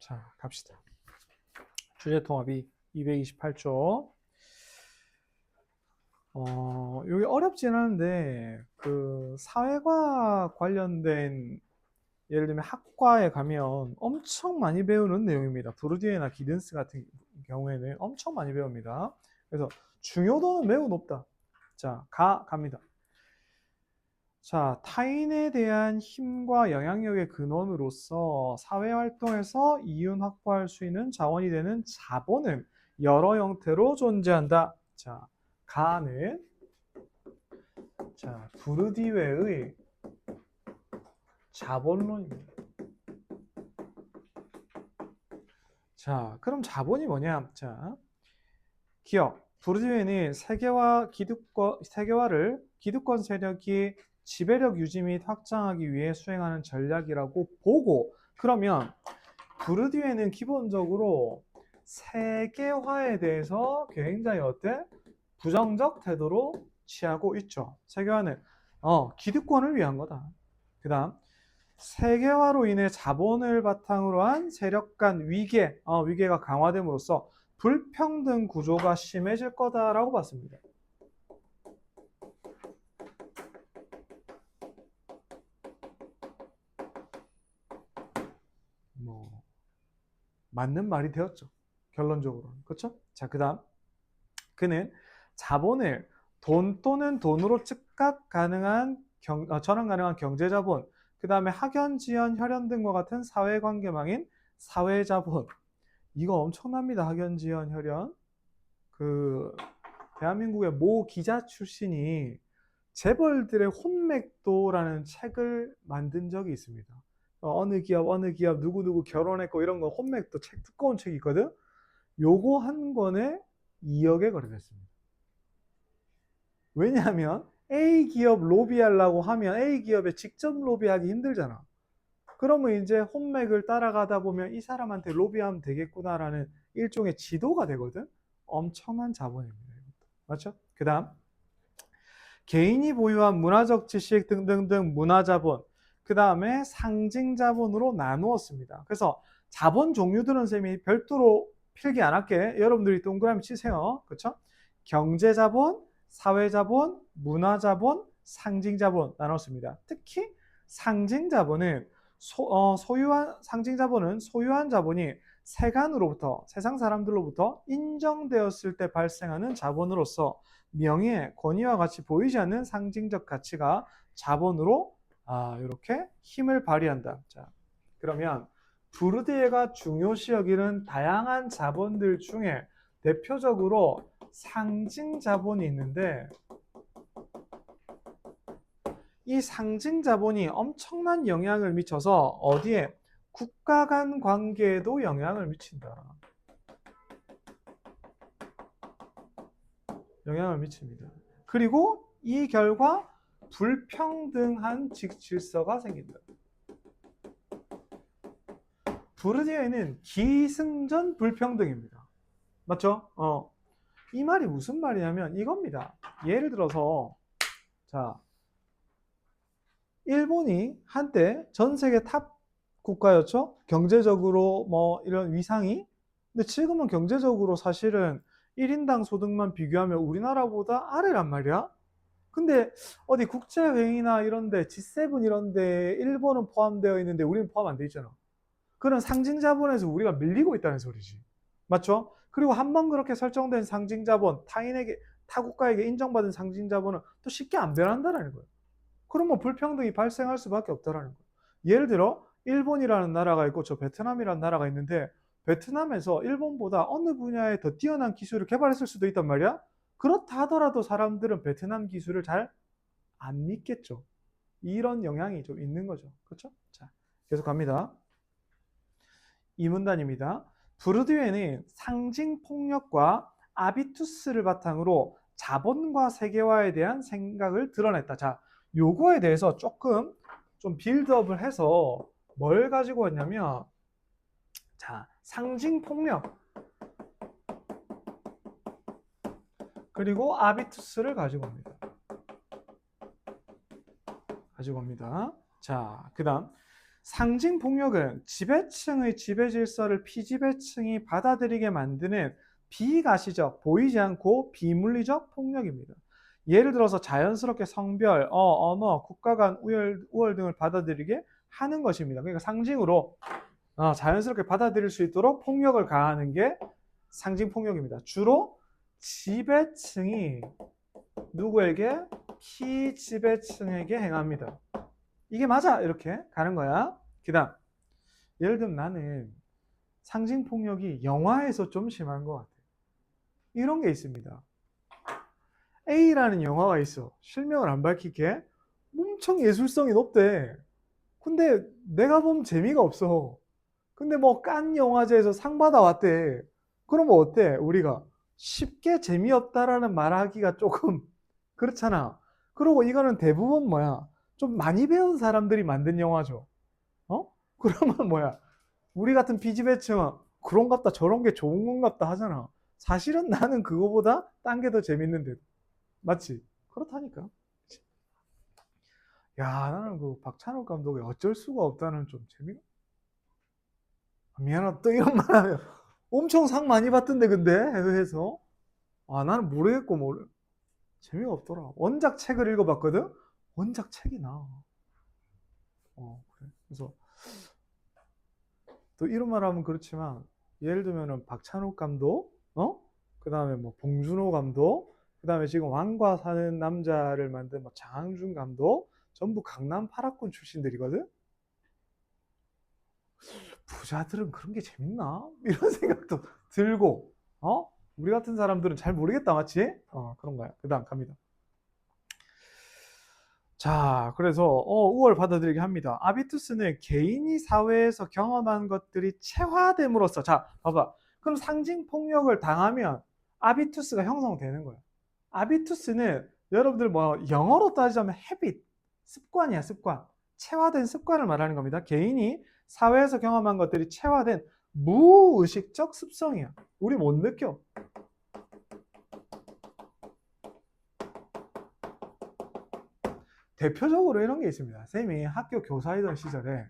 자, 갑시다. 주제 통합이 228조. 여기 어렵진 않은데, 사회과 관련된, 예를 들면 학과에 가면 엄청 많이 배우는 내용입니다. 브루디에나 기든스 같은 경우에는 엄청 많이 배웁니다. 그래서 중요도는 매우 높다. 자, 갑니다. 자, 타인에 대한 힘과 영향력의 근원으로서 사회활동에서 이윤 확보할 수 있는 자원이 되는 자본은 여러 형태로 존재한다. 자, 가는 부르디웨의 자본론입니다. 자, 그럼 자본이 뭐냐? 자, 기억. 부르디웨는 세계화를 기득권 세력이 지배력 유지 및 확장하기 위해 수행하는 전략이라고 보고, 그러면 부르디웨는 기본적으로 세계화에 대해서 굉장히 부정적 태도로 취하고 있죠. 세계화는 기득권을 위한 거다. 그 다음 세계화로 인해 자본을 바탕으로 한 세력 간 위계가 강화됨으로써 불평등 구조가 심해질 거다라고 봤습니다. 맞는 말이 되었죠. 결론적으로. 그렇죠? 자, 그다음 그는 자본을 돈 또는 돈으로 즉각 가능한 전환 가능한 경제자본, 그 다음에 학연, 지연, 혈연 등과 같은 사회관계망인 사회자본. 이거 엄청납니다. 학연, 지연, 혈연. 대한민국의 모 기자 출신이 재벌들의 혼맥도라는 책을 만든 적이 있습니다. 어느 기업 누구누구 결혼했고 이런 거 혼맥도 책, 두꺼운 책이 있거든. 요거 한 권에 2억에 거래됐습니다. 왜냐하면 A 기업 로비하려고 하면 A 기업에 직접 로비하기 힘들잖아. 그러면 이제 혼맥을 따라가다 보면 이 사람한테 로비하면 되겠구나라는 일종의 지도가 되거든. 엄청난 자본입니다. 맞죠? 그 다음 개인이 보유한 문화적 지식 등등등 문화자본, 그 다음에 상징자본으로 나누었습니다. 그래서 자본 종류들은 쌤이 별도로 필기 안 할게. 여러분들이 동그라미 치세요. 그렇죠? 경제자본, 사회자본, 문화자본, 상징자본 나눴습니다. 특히 상징자본은 상징자본은 소유한 자본이 세간으로부터, 세상 사람들로부터 인정되었을 때 발생하는 자본으로서 명예, 권위와 같이 보이지 않는 상징적 가치가 자본으로 이렇게 힘을 발휘한다. 자, 그러면 부르디에가 중요시 여기는 다양한 자본들 중에 대표적으로 상징 자본이 있는데, 이 상징 자본이 엄청난 영향을 미쳐서 어디에? 국가 간 관계에도 영향을 미친다. 영향을 미칩니다. 그리고 이 결과 불평등한 질서가 생긴다. 부르디에는 기승전 불평등입니다. 맞죠? 이 말이 무슨 말이냐면 이겁니다. 예를 들어서 자, 일본이 한때 전 세계 탑 국가였죠. 경제적으로 뭐 이런 위상이. 근데 지금은 경제적으로 사실은 1인당 소득만 비교하면 우리나라보다 아래란 말이야. 근데 어디 국제회의나 이런데 G7 이런데 일본은 포함되어 있는데 우리는 포함 안 돼 있잖아. 그런 상징 자본에서 우리가 밀리고 있다는 소리지. 맞죠? 그리고 한번 그렇게 설정된 상징 자본, 타 국가에게 인정받은 상징 자본은 또 쉽게 안 변한다는 거예요. 그러면 불평등이 발생할 수밖에 없다는 거예요. 예를 들어 일본이라는 나라가 있고 저 베트남이라는 나라가 있는데, 베트남에서 일본보다 어느 분야에 더 뛰어난 기술을 개발했을 수도 있단 말이야. 그렇다 하더라도 사람들은 베트남 기술을 잘 안 믿겠죠. 이런 영향이 좀 있는 거죠. 그렇죠? 자, 계속 갑니다. 이 문단입니다. 부르디에는 상징 폭력과 아비투스를 바탕으로 자본과 세계화에 대한 생각을 드러냈다. 자, 요거에 대해서 조금 좀 빌드업을 해서 뭘 가지고 왔냐면, 자, 상징 폭력 그리고 아비투스를 가지고 옵니다. 자, 그 다음 상징 폭력은 지배층의 지배 질서를 피지배층이 받아들이게 만드는 비가시적, 보이지 않고 비물리적 폭력입니다. 예를 들어서 자연스럽게 성별, 언어, 국가 간 우월 등을 받아들이게 하는 것입니다. 그러니까 상징으로 자연스럽게 받아들일 수 있도록 폭력을 가하는 게 상징 폭력입니다. 주로 지배층이 누구에게? 피지배층에게 행합니다. 이게 맞아! 이렇게 가는 거야. 그 다음, 예를 들면 나는 상징 폭력이 영화에서 좀 심한 것 같아. 이런 게 있습니다. A라는 영화가 있어. 실명을 안 밝힐게. 엄청 예술성이 높대. 근데 내가 보면 재미가 없어. 근데 뭐 칸 영화제에서 상 받아왔대. 그러면 어때? 우리가 쉽게 재미없다라는 말하기가 조금 그렇잖아. 그리고 이거는 대부분 뭐야? 좀 많이 배운 사람들이 만든 영화죠. 그러면 뭐야? 우리 같은 피지배층은 그런갑다 저런 게 좋은 건갑다 하잖아. 사실은 나는 그거보다 딴 게 더 재밌는데. 맞지? 그렇다니까. 야, 나는 그 박찬욱 감독의 어쩔 수가 없다는 좀 재미가. 미안하다. 또 이런 말 하면 엄청 상 많이 받던데, 근데 해외에서. 나는 모르겠고, 재미가 없더라. 원작 책을 읽어봤거든? 원작 책이 나. 그래. 그래서 또 이런 말 하면 그렇지만, 예를 들면은 박찬욱 감독, 그 다음에 뭐 봉준호 감독, 그 다음에 지금 왕과 사는 남자를 만든 뭐 장항준 감독, 전부 강남 8학군 출신들이거든? 부자들은 그런 게 재밌나? 이런 생각도 들고, 우리 같은 사람들은 잘 모르겠다, 맞지? 그런 거야. 그 다음 갑니다. 자, 그래서 우월 받아들이게 합니다. 아비투스는 개인이 사회에서 경험한 것들이 체화됨으로써, 자, 봐봐. 그럼 상징 폭력을 당하면 아비투스가 형성되는 거야. 아비투스는 여러분들 뭐 영어로 따지자면 habit, 습관이야, 습관. 체화된 습관을 말하는 겁니다. 개인이 사회에서 경험한 것들이 체화된 무의식적 습성이야. 우리 못 느껴. 대표적으로 이런 게 있습니다. 쌤이 학교 교사이던 시절에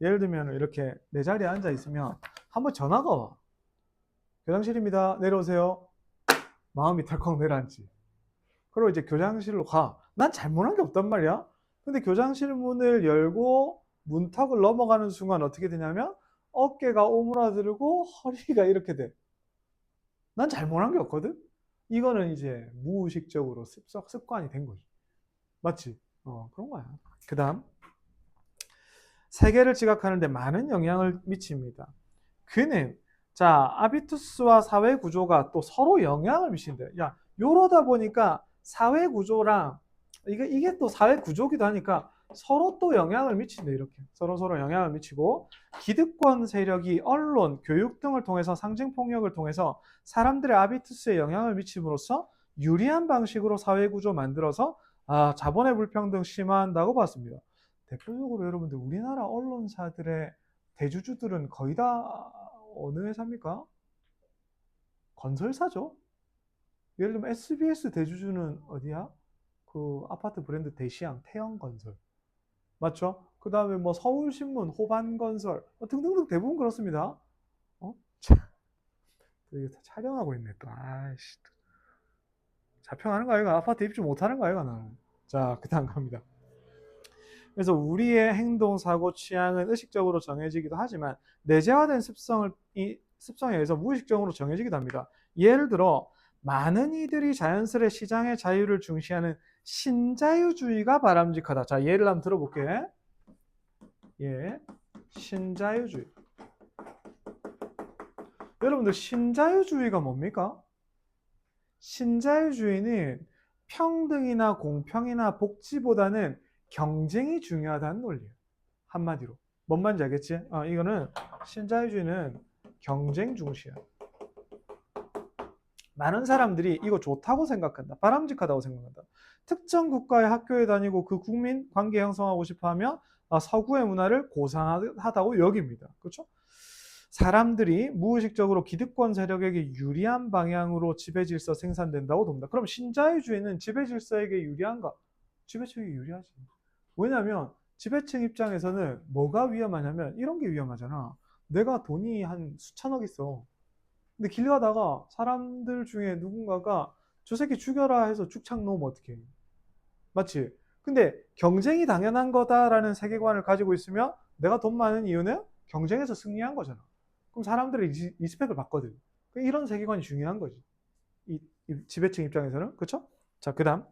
예를 들면 이렇게 내 자리에 앉아 있으면 한번 전화가 와. 교장실입니다. 내려오세요. 마음이 덜컥 내려앉지. 그리고 이제 교장실로 가. 난 잘못한 게 없단 말이야. 근데 교장실 문을 열고 문턱을 넘어가는 순간 어떻게 되냐면 어깨가 오므라들고 허리가 이렇게 돼. 난 잘못한 게 없거든? 이거는 이제 무의식적으로 습관이 된 거지. 맞지? 그런 거야. 그 다음. 세계를 지각하는데 많은 영향을 미칩니다. 그는 아비투스와 사회 구조가 또 서로 영향을 미친대. 야, 요러다 보니까 사회 구조랑 이게 또 사회 구조기도 하니까 서로 또 영향을 미친대. 이렇게 서로 영향을 미치고 기득권 세력이 언론, 교육 등을 통해서 상징 폭력을 통해서 사람들의 아비투스에 영향을 미침으로써 유리한 방식으로 사회 구조 만들어서 자본의 불평등 심화한다고 봤습니다. 대표적으로 여러분들 우리나라 언론사들의 대주주들은 거의 다 어느 회사입니까? 건설사죠. 예를 들면 SBS 대주주는 어디야? 그 아파트 브랜드 대시양, 태영건설. 맞죠? 그 다음에 뭐 서울신문, 호반건설 등등등 대부분 그렇습니다. 이게 다 촬영하고 있네 또. 아이씨. 자평하는 거 아이가? 아파트 입주 못하는 거 아이가 나는. 자, 그 다음 갑니다. 그래서 우리의 행동, 사고, 취향은 의식적으로 정해지기도 하지만 내재화된 습성에 의해서 무의식적으로 정해지기도 합니다. 예를 들어 많은 이들이 자연스레 시장의 자유를 중시하는 신자유주의가 바람직하다. 자, 예를 한번 들어볼게. 예, 신자유주의. 여러분들 신자유주의가 뭡니까? 신자유주의는 평등이나 공평이나 복지보다는 경쟁이 중요하다는 논리예요. 한마디로. 뭔 말인지 알겠지? 이거는 신자유주의는 경쟁 중시야. 많은 사람들이 이거 좋다고 생각한다. 바람직하다고 생각한다. 특정 국가의 학교에 다니고 그 국민 관계 형성하고 싶어하면 서구의 문화를 고상하다고 여깁니다. 그렇죠? 사람들이 무의식적으로 기득권 세력에게 유리한 방향으로 지배질서 생산된다고 봅니다. 그럼 신자유주의는 지배질서에게 유리한가? 지배질서에게 유리하지. 왜냐하면 지배층 입장에서는 뭐가 위험하냐면 이런 게 위험하잖아. 내가 돈이 한 수천억 있어. 근데 길 가다가 사람들 중에 누군가가 저 새끼 죽여라 해서 죽창 놓으면 어떡해. 맞지? 근데 경쟁이 당연한 거다라는 세계관을 가지고 있으면 내가 돈 많은 이유는 경쟁에서 승리한 거잖아. 그럼 사람들이 리스펙을 받거든. 이런 세계관이 중요한 거지. 이 지배층 입장에서는. 그쵸? 자, 그 다음.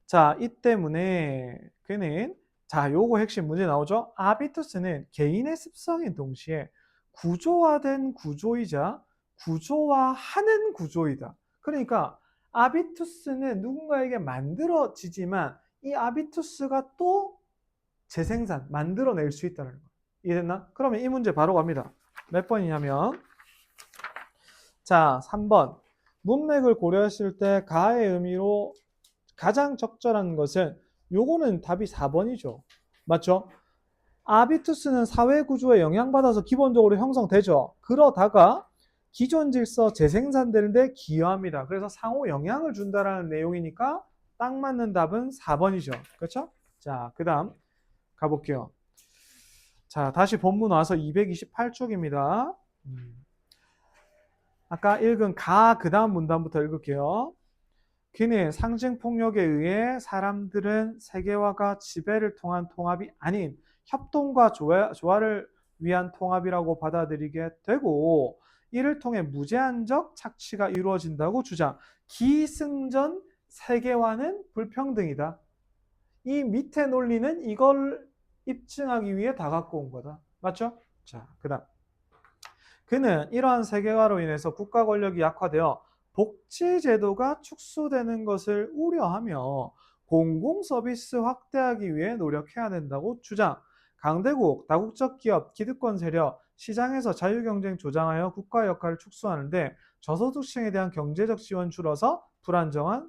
자, 이 때문에 그는 자, 요거 핵심 문제 나오죠? 아비투스는 개인의 습성인 동시에 구조화된 구조이자 구조화하는 구조이다. 그러니까 아비투스는 누군가에게 만들어지지만 이 아비투스가 또 재생산, 만들어낼 수 있다는 거예요. 이해됐나? 그러면 이 문제 바로 갑니다. 몇 번이냐면 자, 3번. 문맥을 고려했을 때 가의 의미로 가장 적절한 것은 요거는 답이 4번이죠. 맞죠? 아비투스는 사회 구조에 영향받아서 기본적으로 형성되죠. 그러다가 기존 질서 재생산되는데 기여합니다. 그래서 상호 영향을 준다라는 내용이니까 딱 맞는 답은 4번이죠. 그렇죠? 자, 그 다음 가볼게요. 자, 다시 본문 와서 228쪽입니다. 아까 읽은 그 다음 문단부터 읽을게요. 그는 상징폭력에 의해 사람들은 세계화가 지배를 통한 통합이 아닌 협동과 조화를 위한 통합이라고 받아들이게 되고 이를 통해 무제한적 착취가 이루어진다고 주장. 기승전 세계화는 불평등이다. 이 밑에 논리는 이걸 입증하기 위해 다 갖고 온 거다. 맞죠? 자, 그 다음. 그는 이러한 세계화로 인해서 국가 권력이 약화되어 복지 제도가 축소되는 것을 우려하며 공공 서비스 확대하기 위해 노력해야 된다고 주장. 강대국, 다국적 기업, 기득권 세력, 시장에서 자유경쟁 조장하여 국가 역할을 축소하는데 저소득층에 대한 경제적 지원 줄어서 불안정한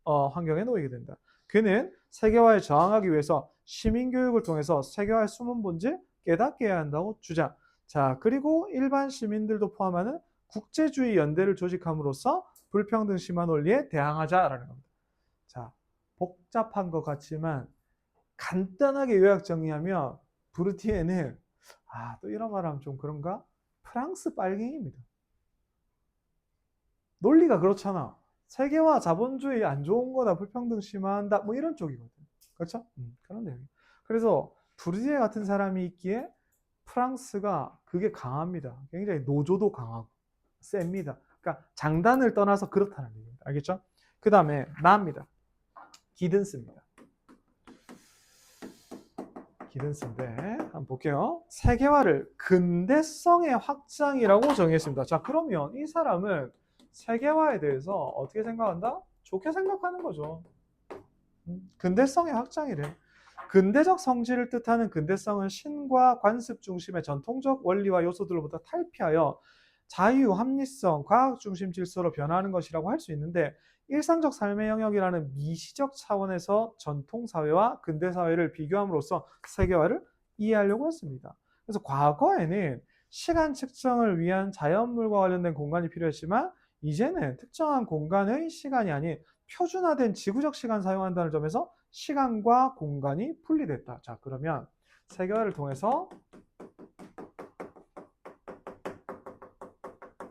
환경에 놓이게 된다. 그는 세계화에 저항하기 위해서 시민교육을 통해서 세계화의 숨은 본질 깨닫게 해야 한다고 주장. 자, 그리고 일반 시민들도 포함하는 국제주의 연대를 조직함으로써 불평등 심화 논리에 대항하자라는 겁니다. 자, 복잡한 것 같지만 간단하게 요약 정리하면 브루티에는 또 이런 말하면 좀 그런가? 프랑스 빨갱이입니다. 논리가 그렇잖아. 세계화 자본주의 안 좋은 거다, 불평등 심화한다, 뭐 이런 쪽이거든. 그렇죠? 그런 내용. 그래서 브루티에 같은 사람이 있기에 프랑스가 그게 강합니다. 굉장히 노조도 강하고 셉니다. 그러니까 장단을 떠나서 그렇다는 얘기입니다. 알겠죠? 그 다음에 나입니다. 기든스입니다. 기든스인데 한번 볼게요. 세계화를 근대성의 확장이라고 정의했습니다. 자, 그러면 이 사람은 세계화에 대해서 어떻게 생각한다? 좋게 생각하는 거죠. 근대성의 확장이래. 근대적 성질을 뜻하는 근대성은 신과 관습 중심의 전통적 원리와 요소들로부터 탈피하여 자유, 합리성, 과학 중심 질서로 변화하는 것이라고 할 수 있는데 일상적 삶의 영역이라는 미시적 차원에서 전통 사회와 근대 사회를 비교함으로써 세계화를 이해하려고 했습니다. 그래서 과거에는 시간 측정을 위한 자연물과 관련된 공간이 필요했지만 이제는 특정한 공간의 시간이 아닌 표준화된 지구적 시간 사용한다는 점에서 시간과 공간이 분리됐다. 자, 그러면 세계화를 통해서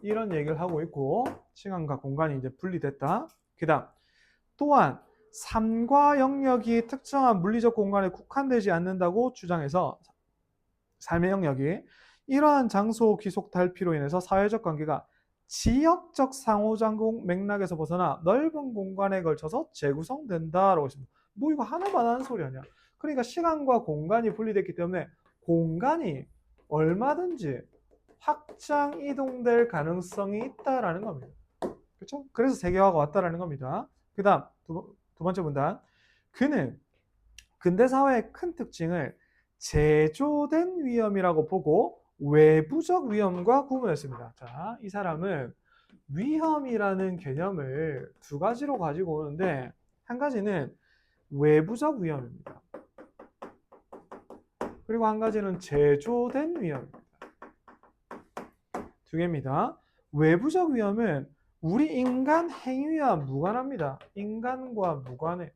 이런 얘기를 하고 있고 시간과 공간이 이제 분리됐다. 그 다음 또한 삶과 영역이 특정한 물리적 공간에 국한되지 않는다고 주장해서 삶의 영역이 이러한 장소 귀속 달피로 인해서 사회적 관계가 지역적 상호작용 맥락에서 벗어나 넓은 공간에 걸쳐서 재구성된다라고 했습니다. 뭐 이거 하나만 하는 소리 아니야. 그러니까 시간과 공간이 분리됐기 때문에 공간이 얼마든지 확장 이동될 가능성이 있다라는 겁니다. 그렇죠? 그래서 세계화가 왔다라는 겁니다. 그 다음 두 번째 문단. 그는 근대 사회의 큰 특징을 제조된 위험이라고 보고 외부적 위험과 구분했습니다. 자, 이 사람은 위험이라는 개념을 두 가지로 가지고 오는데 한 가지는 외부적 위험입니다. 그리고 한 가지는 제조된 위험입니다. 두 개입니다. 외부적 위험은 우리 인간 행위와 무관합니다. 인간과 무관해.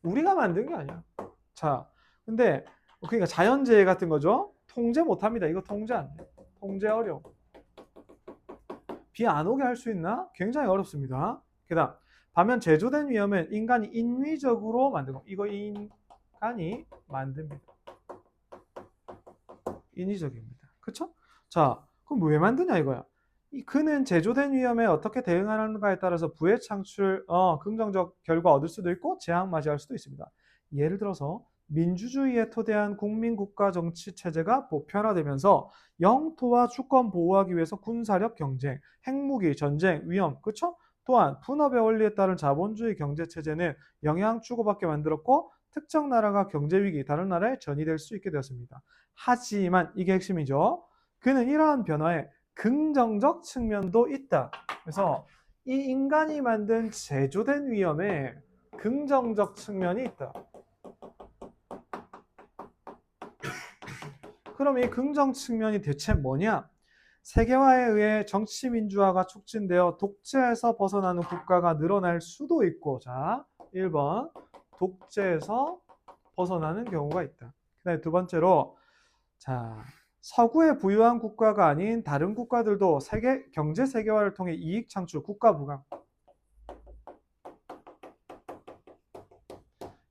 우리가 만든 게 아니야. 자, 근데 그러니까 자연재해 같은 거죠. 통제 못합니다. 이거 통제 안 돼. 통제 어려워. 비 안 오게 할 수 있나? 굉장히 어렵습니다. 그다음 반면 제조된 위험은 인간이 인위적으로 만든 거. 이거 인간이 만듭니다. 인위적입니다. 그쵸? 자, 그럼 왜 만드냐 이거야. 그는 제조된 위험에 어떻게 대응하는가에 따라서 부의 창출, 긍정적 결과 얻을 수도 있고 재앙 맞이할 수도 있습니다. 예를 들어서 민주주의에 토대한 국민국가 정치 체제가 보편화되면서 영토와 주권 보호하기 위해서 군사력 경쟁, 핵무기, 전쟁, 위험, 그쵸? 또한 분업의 원리에 따른 자본주의 경제 체제는 영향 주고받게 만들었고 특정 나라가 경제 위기, 다른 나라에 전이될 수 있게 되었습니다. 하지만 이게 핵심이죠. 그는 이러한 변화에 긍정적 측면도 있다. 그래서 이 인간이 만든 제조된 위험에 긍정적 측면이 있다. 그럼 이 긍정 측면이 대체 뭐냐? 세계화에 의해 정치 민주화가 촉진되어 독재에서 벗어나는 국가가 늘어날 수도 있고, 자, 1번 독재에서 벗어나는 경우가 있다. 그다음에 두 번째로, 자, 서구의 부유한 국가가 아닌 다른 국가들도 경제 세계화를 통해 이익 창출, 국가 부강.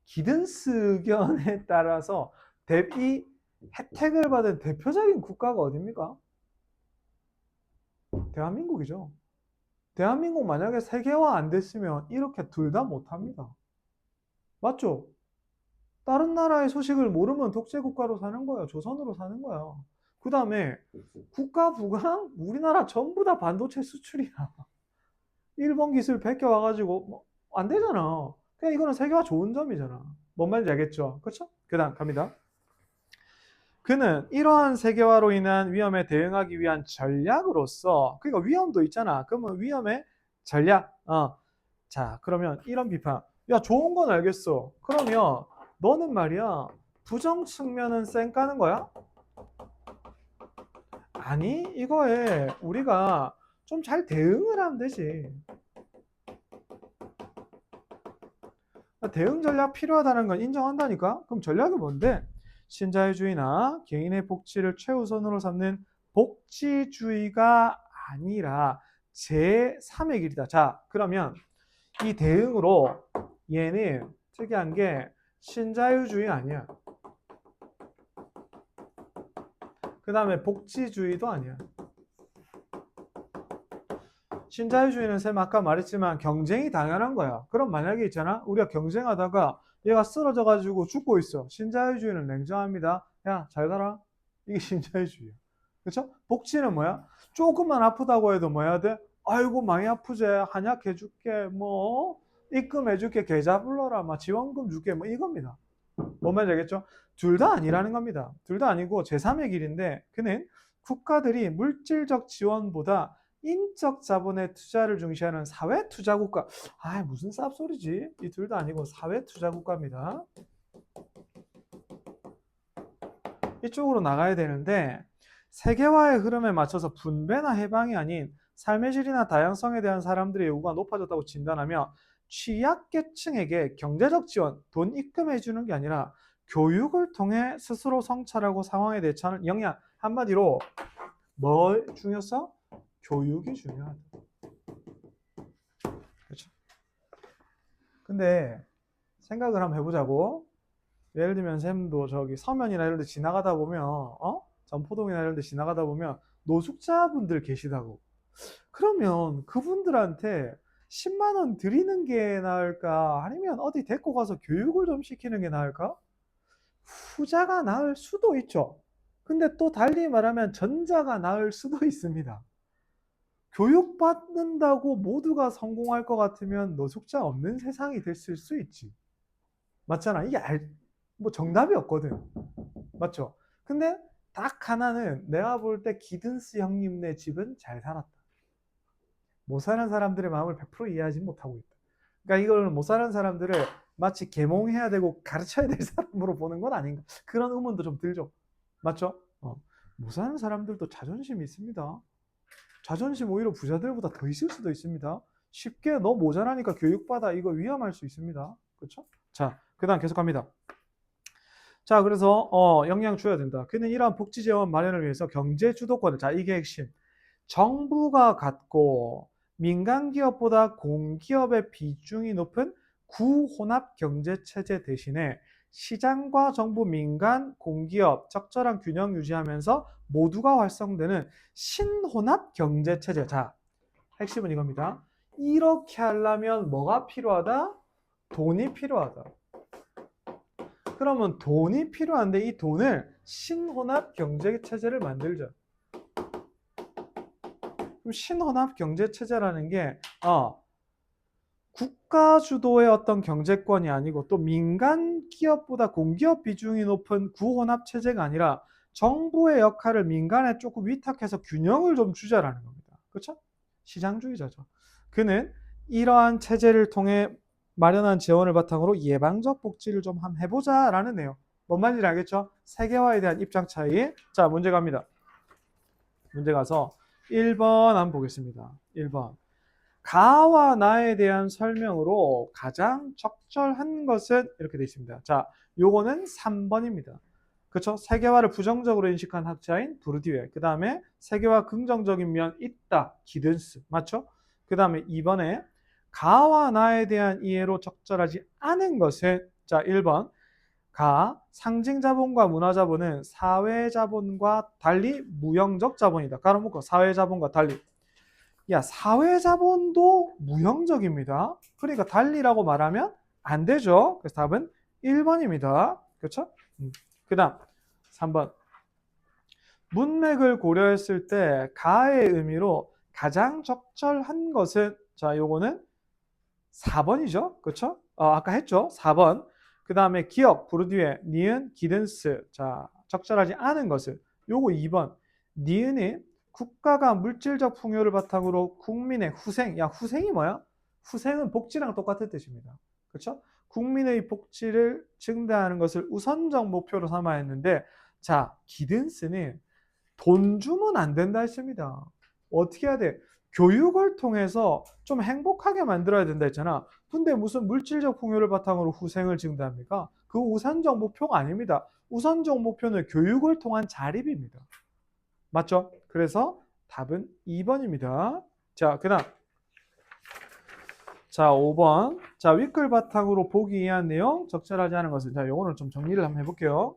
기든스 의견에 따라서 이 혜택을 받은 대표적인 국가가 어딥니까? 대한민국이죠. 대한민국 만약에 세계화 안 됐으면 이렇게 둘 다 못합니다. 맞죠? 다른 나라의 소식을 모르면 독재국가로 사는 거예요. 조선으로 사는 거예요. 그 다음에 국가 부강? 우리나라 전부 다 반도체 수출이야. 일본 기술 베껴와가지고 안 되잖아. 그냥 이거는 세계화 좋은 점이잖아. 뭔 말인지 알겠죠? 그렇죠? 그 다음 갑니다. 그는 이러한 세계화로 인한 위험에 대응하기 위한 전략으로서, 그러니까 위험도 있잖아. 그러면 위험의 전략. 자, 그러면 이런 비판. 야, 좋은 건 알겠어. 그러면 너는 말이야, 부정 측면은 쌩 까는 거야? 아니, 이거에 우리가 좀 잘 대응을 하면 되지. 대응 전략 필요하다는 건 인정한다니까? 그럼 전략이 뭔데? 신자유주의나 개인의 복지를 최우선으로 삼는 복지주의가 아니라 제3의 길이다. 자, 그러면 이 대응으로 얘는 특이한 게 신자유주의 아니야. 그 다음에 복지주의도 아니야. 신자유주의는 쌤 아까 말했지만 경쟁이 당연한 거야. 그럼 만약에 있잖아. 우리가 경쟁하다가 얘가 쓰러져 가지고 죽고 있어. 신자유주의는 냉정합니다. 야, 잘 가라. 이게 신자유주의야. 그렇죠? 복지는 뭐야? 조금만 아프다고 해도 뭐 해야 돼? 아이고 많이 아프지. 한약 해줄게. 뭐 입금해줄게. 계좌 불러라. 막 지원금 줄게. 뭐 이겁니다. 뭔 말인지 알겠죠? 둘 다 아니라는 겁니다. 둘 다 아니고 제3의 길인데 그는 국가들이 물질적 지원보다 인적 자본의 투자를 중시하는 사회 투자 국가. 아, 무슨 쌉소리지? 이 둘 다 아니고 사회 투자 국가입니다. 이쪽으로 나가야 되는데 세계화의 흐름에 맞춰서 분배나 해방이 아닌 삶의 질이나 다양성에 대한 사람들의 요구가 높아졌다고 진단하며 취약계층에게 경제적 지원, 돈 입금해 주는 게 아니라 교육을 통해 스스로 성찰하고 상황에 대처하는 역량. 한마디로 뭐 중요했어? 교육이 중요하다. 그렇죠? 근데 생각을 한번 해보자고. 예를 들면 쌤도 저기 서면이나 이런 데 지나가다 보면 전포동이나 이런 데 지나가다 보면 노숙자분들 계시다고. 그러면 그분들한테 10만 원 드리는 게 나을까? 아니면 어디 데리고 가서 교육을 좀 시키는 게 나을까? 후자가 나을 수도 있죠. 근데 또 달리 말하면 전자가 나을 수도 있습니다. 교육받는다고 모두가 성공할 것 같으면 노숙자 없는 세상이 됐을 수 있지. 맞잖아. 이게 뭐 정답이 없거든. 맞죠? 근데 딱 하나는 내가 볼 때 기든스 형님네 집은 잘 살았다. 못 사는 사람들의 마음을 100% 이해하지 못하고 있다. 그러니까 이걸 못 사는 사람들을 마치 계몽해야 되고 가르쳐야 될 사람으로 보는 건 아닌가. 그런 의문도 좀 들죠. 맞죠? 못 사는 사람들도 자존심이 있습니다. 자존심 오히려 부자들보다 더 있을 수도 있습니다. 쉽게 너 모자라니까 교육받아 이거 위험할 수 있습니다. 그렇죠? 자, 그 다음 계속합니다. 자, 그래서 영향 줘야 된다. 그는 이러한 복지 재원 마련을 위해서 경제 주도권을, 자, 이게 핵심. 정부가 갖고 민간 기업보다 공기업의 비중이 높은 구혼합 경제 체제 대신에 시장과 정부, 민간, 공기업 적절한 균형 유지하면서 모두가 활성되는 신혼합 경제 체제. 자, 핵심은 이겁니다. 이렇게 하려면 뭐가 필요하다? 돈이 필요하다. 그러면 돈이 필요한데 이 돈을 신혼합 경제 체제를 만들자. 그럼 신혼합 경제 체제라는 게 국가 주도의 어떤 경제권이 아니고 또 민간 기업보다 공기업 비중이 높은 구혼합 체제가 아니라 정부의 역할을 민간에 조금 위탁해서 균형을 좀 주자라는 겁니다. 그렇죠? 시장주의자죠. 그는 이러한 체제를 통해 마련한 재원을 바탕으로 예방적 복지를 좀 한번 해보자라는 내용. 뭔 말인지 알겠죠? 세계화에 대한 입장 차이. 자, 문제 갑니다. 문제 가서 1번 한번 보겠습니다. 1번. 가와 나에 대한 설명으로 가장 적절한 것은 이렇게 되어 있습니다. 자, 요거는 3번입니다. 그렇죠? 세계화를 부정적으로 인식한 학자인 부르디외. 그 다음에 세계화 긍정적인 면 있다. 기든스. 맞죠? 그 다음에 2번에 가와 나에 대한 이해로 적절하지 않은 것은 자, 1번. 가, 상징 자본과 문화 자본은 사회 자본과 달리 무형적 자본이다. 깔아먹고 사회 자본과 달리. 야, 사회 자본도 무형적입니다. 그러니까 달리라고 말하면 안 되죠. 그래서 답은 1번입니다. 그렇죠? 그 다음 3번. 문맥을 고려했을 때 가의 의미로 가장 적절한 것은 자, 요거는 4번이죠. 그렇죠? 아까 했죠. 4번. 그 다음에 기업, 부르디외, 니은, 기든스. 자, 적절하지 않은 것을. 요거 2번. 니은이 국가가 물질적 풍요를 바탕으로 국민의 후생. 야, 후생이 뭐야? 후생은 복지랑 똑같은 뜻입니다. 그렇죠? 국민의 복지를 증대하는 것을 우선적 목표로 삼아야 했는데, 자, 기든스는 돈 주면 안 된다 했습니다. 어떻게 해야 돼? 교육을 통해서 좀 행복하게 만들어야 된다 했잖아. 근데 무슨 물질적 풍요를 바탕으로 후생을 증대합니까? 그 우선적 목표가 아닙니다. 우선적 목표는 교육을 통한 자립입니다. 맞죠? 그래서 답은 2번입니다. 자, 그 다음. 자, 5번. 자, 윗글 바탕으로 보기 위한 내용, 적절하지 않은 것은. 자, 요거는 좀 정리를 한번 해볼게요.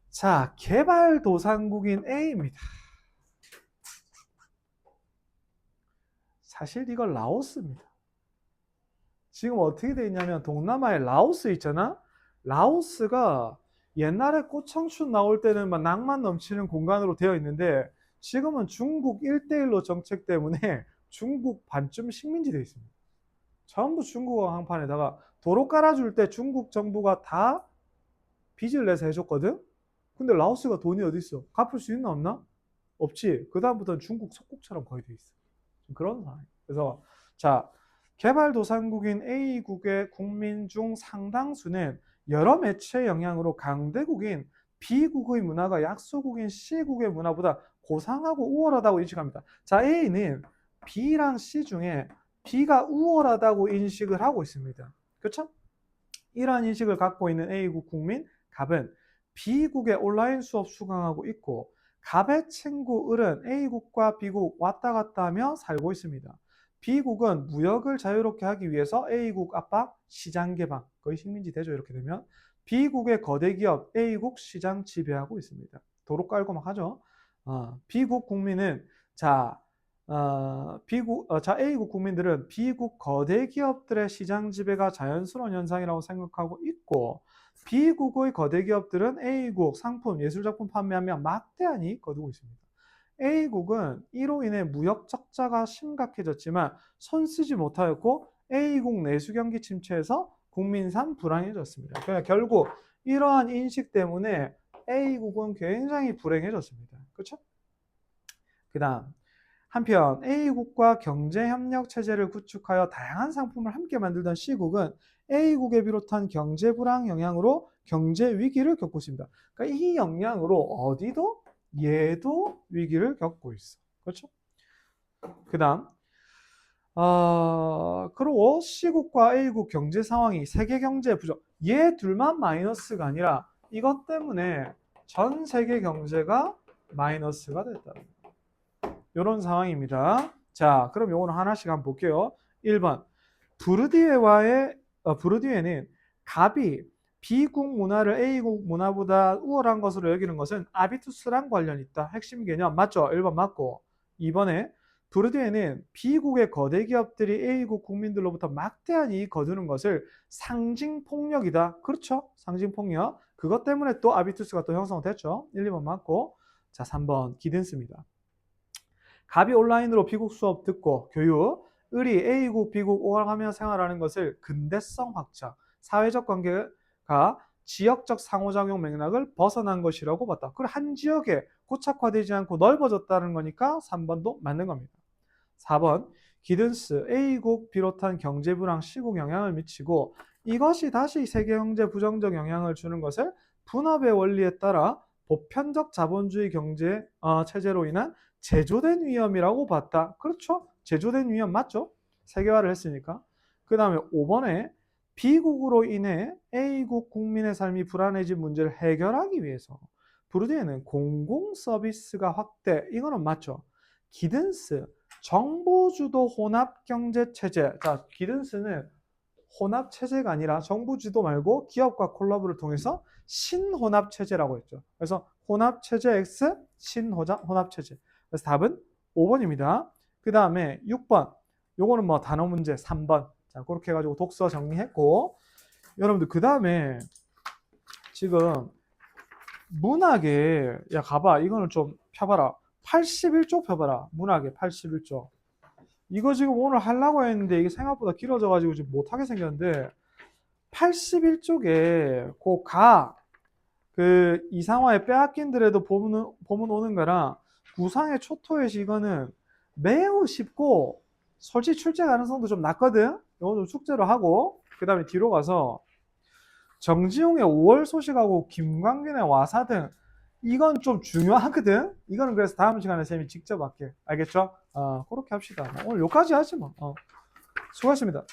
자, 개발도상국인 A입니다. 사실 이건 라오스입니다. 지금 어떻게 돼 있냐면 동남아에 라오스 있잖아. 라오스가 옛날에 꽃청춘 나올 때는 막 낭만 넘치는 공간으로 되어 있는데 지금은 중국 1대1로 정책 때문에 중국 반쯤 식민지 되어 있습니다. 전부 중국어 항판에다가 도로 깔아줄 때 중국 정부가 다 빚을 내서 해줬거든. 근데 라오스가 돈이 어디 있어? 갚을 수 있나 없나? 없지. 그 다음부터는 중국 속국처럼 거의 돼 있어. 그런 상황. 그래서 자, 개발도상국인 A국의 국민 중 상당수는 여러 매체의 영향으로 강대국인 B국의 문화가 약소국인 C국의 문화보다 고상하고 우월하다고 인식합니다. 자, A는 B랑 C 중에 B가 우월하다고 인식을 하고 있습니다. 그렇죠? 이러한 인식을 갖고 있는 A국 국민 갑은 B국의 온라인 수업 수강하고 있고 갑의 친구 을은 A국과 B국 왔다 갔다 하며 살고 있습니다. B국은 무역을 자유롭게 하기 위해서 A국 압박, 시장 개방, 거의 식민지 되죠. 이렇게 되면 B국의 거대 기업 A국 시장 지배하고 있습니다. 도로 깔고 막 하죠. B국 국민은 자 A국 국민들은 B국 거대 기업들의 시장 지배가 자연스러운 현상이라고 생각하고 있고 B국의 거대 기업들은 A국 상품, 예술작품 판매하며 막대한 이익 거두고 있습니다. A국은 이로 인해 무역 적자가 심각해졌지만 손쓰지 못하였고 A국 내수 경기 침체에서 국민산 불황해졌습니다. 그러니까 결국 이러한 인식 때문에 A국은 굉장히 불행해졌습니다. 그렇죠? 그 다음 한편 A국과 경제협력 체제를 구축하여 다양한 상품을 함께 만들던 C국은 A국에 비롯한 경제 불황 영향으로 경제 위기를 겪고 있습니다. 그러니까 이 영향으로 어디도 얘도 위기를 겪고 있어. 그렇죠? 그 다음 그리고 C국과 A국 경제 상황이 세계 경제 부정 얘 둘만 마이너스가 아니라 이것 때문에 전 세계 경제가 마이너스가 됐다. 이런 상황입니다. 자, 그럼 요거는 하나씩 한번 볼게요. 1번. 부르디에는 갑이 B국 문화를 A국 문화보다 우월한 것으로 여기는 것은 아비투스랑 관련이 있다. 핵심 개념 맞죠? 1번 맞고. 2번에 부르디에는 B국의 거대 기업들이 A국 국민들로부터 막대한 이익 거두는 것을 상징폭력이다. 그렇죠? 상징폭력. 그것 때문에 또 아비투스가 또 형성됐죠. 1, 2번 맞고. 자, 3번 기든스입니다. 갑이 온라인으로 B국 수업 듣고 교육, 을이 A국, B국 오가며 생활하는 것을 근대성 확장, 사회적 관계가 지역적 상호작용 맥락을 벗어난 것이라고 봤다. 그리고 한 지역에 고착화되지 않고 넓어졌다는 거니까 3번도 맞는 겁니다. 4번, 기든스, A국 비롯한 경제 불황 시국 영향을 미치고 이것이 다시 세계 경제 부정적 영향을 주는 것을 분업의 원리에 따라 보편적 자본주의 경제 체제로 인한 제조된 위험이라고 봤다. 그렇죠? 제조된 위험 맞죠? 세계화를 했으니까. 그 다음에 5번에 B국으로 인해 A국 국민의 삶이 불안해진 문제를 해결하기 위해서 부르디에는 공공 서비스가 확대. 이거는 맞죠? 기든스, 정부주도 혼합경제체제. 자, 기든스는 혼합체제가 아니라 정부주도 말고 기업과 콜라보를 통해서 신혼합체제라고 했죠. 그래서 혼합체제 X, 신혼합체제. 그래서 답은 5번입니다. 그 다음에 6번. 요거는 뭐 단어 문제 3번. 자, 그렇게 해가지고 독서 정리했고. 여러분들, 그 다음에 지금 문학에, 야, 가봐. 이거는 좀 펴봐라. 81쪽 펴봐라. 문학에 81쪽. 이거 지금 오늘 하려고 했는데 이게 생각보다 길어져가지고 지금 못하게 생겼는데 81쪽에 그 이상화에 빼앗긴들에도 보문 오는 거랑 구상의 초토의시 이거는 매우 쉽고 솔직히 출제 가능성도 좀 낮거든. 이거 좀 숙제로 하고 그 다음에 뒤로 가서 정지용의 5월 소식하고 김광균의 와사 등 이건 좀 중요하거든. 이거는 그래서 다음 시간에 쌤이 직접 할게. 알겠죠? 그렇게 합시다. 오늘 여기까지 하지 뭐. 수고하셨습니다.